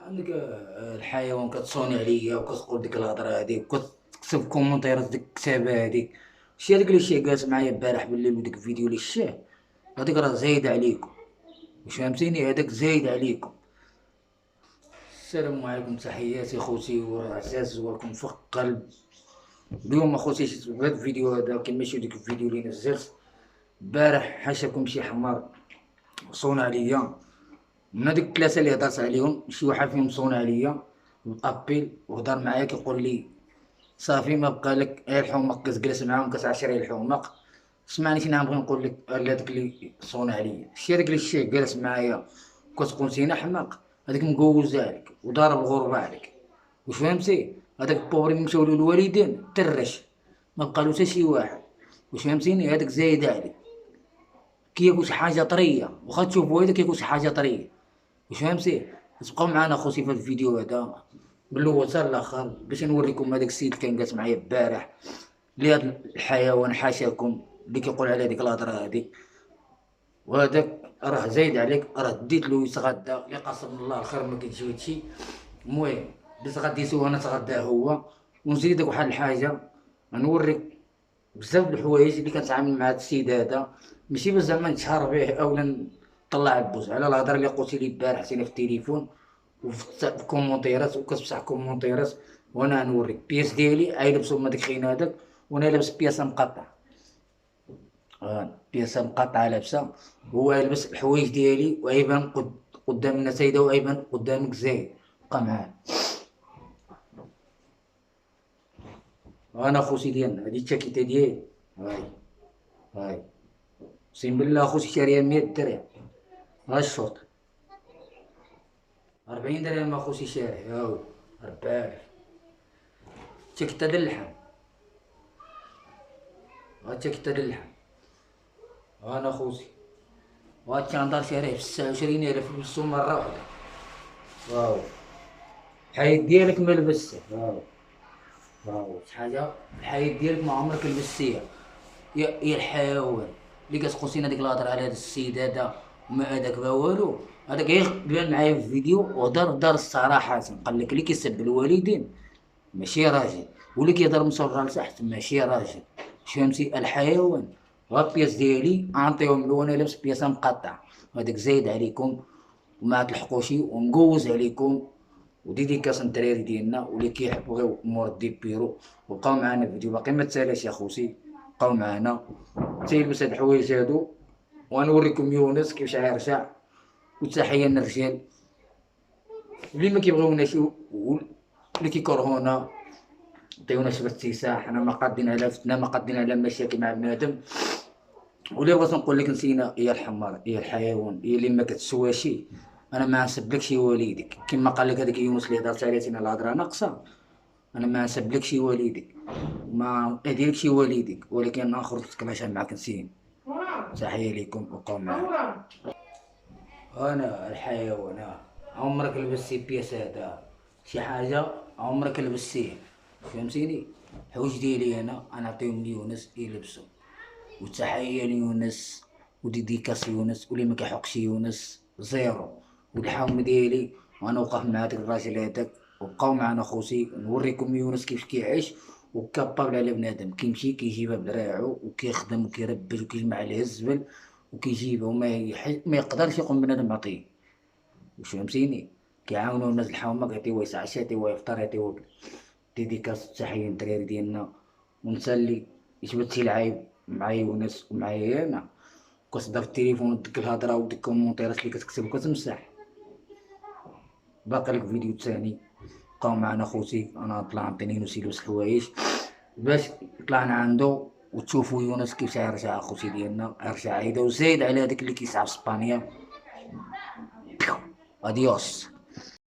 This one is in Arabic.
عندك الحيوان كتصوني عليا وكتقول ديك الهضرة هاديك وكتكتب كومونتيرات ديك الكتابة هاديك. شتي هاداك الشي جالس معايا البارح بالليل وديك الفيديو اللي شاه، هاديك راه زايدة عليكم. واش فهمتيني؟ هذاك زايد عليكم. السلام عليكم، تحياتي خوتي وعزاز ولكم فوق قلب. اليوم اخوتي شفت في هذا الفيديو هذا كيماشي ديك الفيديو اللي نزلت البارح، حاشاكم شي حمار صون عليا من هذيك الثلاثه اللي هضرت عليهم. شي واحد فيهم صون عليا بالابيل وهضر معايا كيقول لي صافي ما بقى لك غير الحمق، كتجلس معاهم كتعاشر الحمق. سمعني شنو نبغي نقول لك على هذاك اللي صون عليا. شتي هذاك اللي الشيخ جالس معايا وكتقول سينا حماق، هذاك مجوز عليك وضارب الغربة عليك. واش فهمتي؟ هذاك البوبري مشاو له الوالدين ترش، ما بقالو حتى شي واحد. واش فهمتيني؟ هذاك زايد عليك، كياكل شي حاجه طريه، واخا تشوفو هذا كياكل شي حاجه طريه. واش فهمتي؟ تبقاو معنا خوتي في هذا الفيديو هذا من الاول حتى الاخر باش نوريكم هذاك السيد اللي كان جالس معايا البارح، اللي هذا الحيوان حاشاكم اللي كيقول على هذيك الهضره هذيك. وهذاك راه زايد عليك، راه ديت له يتغدى اللي قسم الله الخير ما كاينش هادشي. المهم اللي تغديتو وانا نتغدى هو. ونزيدك واحد الحاجه، غنوريك بزاف د الحوايج اللي كنتعامل مع هاد السيد هذا، ماشي باش زعما نتشهر به اولا نطلع بوز على الهضره اللي قلتي لي البارح حتى في التليفون وفي الكومونتيرات وكتمسح كومونتيرات. وانا غنوريك بياس ديالي غيلبسو من داك الخينا هذاك، وانا لابس بياسه مقطعه. بياسه مقطعه لابسه، هو يلبس الحوايج ديالي وغيبان قدام الناس هيدا وغيبان قدامك زايد. بقى معايا انا خوتي ديالنا، هادي التاكيته ديالي. هاي اقسم بالله خوتي شاريها 100 درهم. ها الشوط 40 درهم اخوتي شاري، هاو 4000. التاكيته د اللحم، ها التاكيته د اللحم. انا خوتي وها التشاندار شاريه ب26,000 لبستو مرة واحدة. واو الحيط ديالك ما لبسته. واو شحاجة الحيط ديالك ما عمرك لبستيها. يا الحيوان اللي كتقولسينا ديك الهضره على هاد السيد هذا وما هذاك ما والو. هذاك غير بان معايا في الفيديو ودار الصراحة، قال لك اللي كيسب الوالدين ماشي راجل، واللي كيهضر مصغر لتحت ماشي راجل. واش فهمتي؟ الحيوان. وها البياس ديالي غنعطيهم له وانا لابس بياسه مقطعه، وهذاك زايد عليكم وما تلحقوشي ومجوز عليكم. وديديكاس الدراري ديالنا واللي كيحبوا غير امور دي بيرو. وبقاو معنا الفيديو باقي ما تسالاش يا خوتي، بقاو معنا حتى يلبس هاد الحوايج هادو. وغنوريكم يونس كيفاش غيرجع. وتحية للرجال اللي ما كيبغيوناش واللي كيكرهونا، عطيونا شويه اتساع. حنا ما قادين على فتنه، ما قادين على مشاكل مع بنادم. واللي بغيت نقول لك نسينا يا الحمار يا الحيوان يا اللي ما كتسواشي، انا ما نسبلكش والديك كما قال لك هذاك يونس اللي هضرت عليه تينا الهضره ناقصه. انا ما نسبلكش والديك ما نديركش والديك، ولكن نخرج نتكلاشى معاك نسين. تحيه ليكم وبقاو معايا. انا الحيوان عمرك لبستي بياس هذا شي حاجه؟ عمرك لبستيه؟ فهمتيني؟ الحوايج ديالي انا نعطيهم ليونس يلبسو. وتحيه ليونس وديديكاس يونس، واللي ما كيحقش يونس زيرو. والحوم ديالي وانا وقف مع هذاك الراجل هذاك. وبقاو معنا خوتي نوريكم يونس كيف كيعيش وكابابل على بنادم. كيمشي كيجيبها بدراعو وكيخدم وكيربج وكيجمع عليه الزبل وكيجيبها ما يقدرش يقوم بنادم عطيه. واش فهمتيني؟ كيعاونوا الناس الحومه، كيعطيوه يتعشى يعطيوه يفطر يعطيوه. ديديكاس تحيه للدراري ديالنا. ونسالي يثبت شي العيب مع يونس ومعايا انا كتهضر في التليفون ديك الهضره وديك الكومونتيرات اللي كتكتب وكتمسح. باقي لك فيديو تاني، بقاو معنا خوتي. انا نطلع نعطيني يونس يلبس حوايج باش طلعنا عنده وتشوفوا يونس كيفاش يرجع خوتي ديالنا. يرجع عايده وزايد على هذاك اللي كيسعى في اسبانيا. اديوس.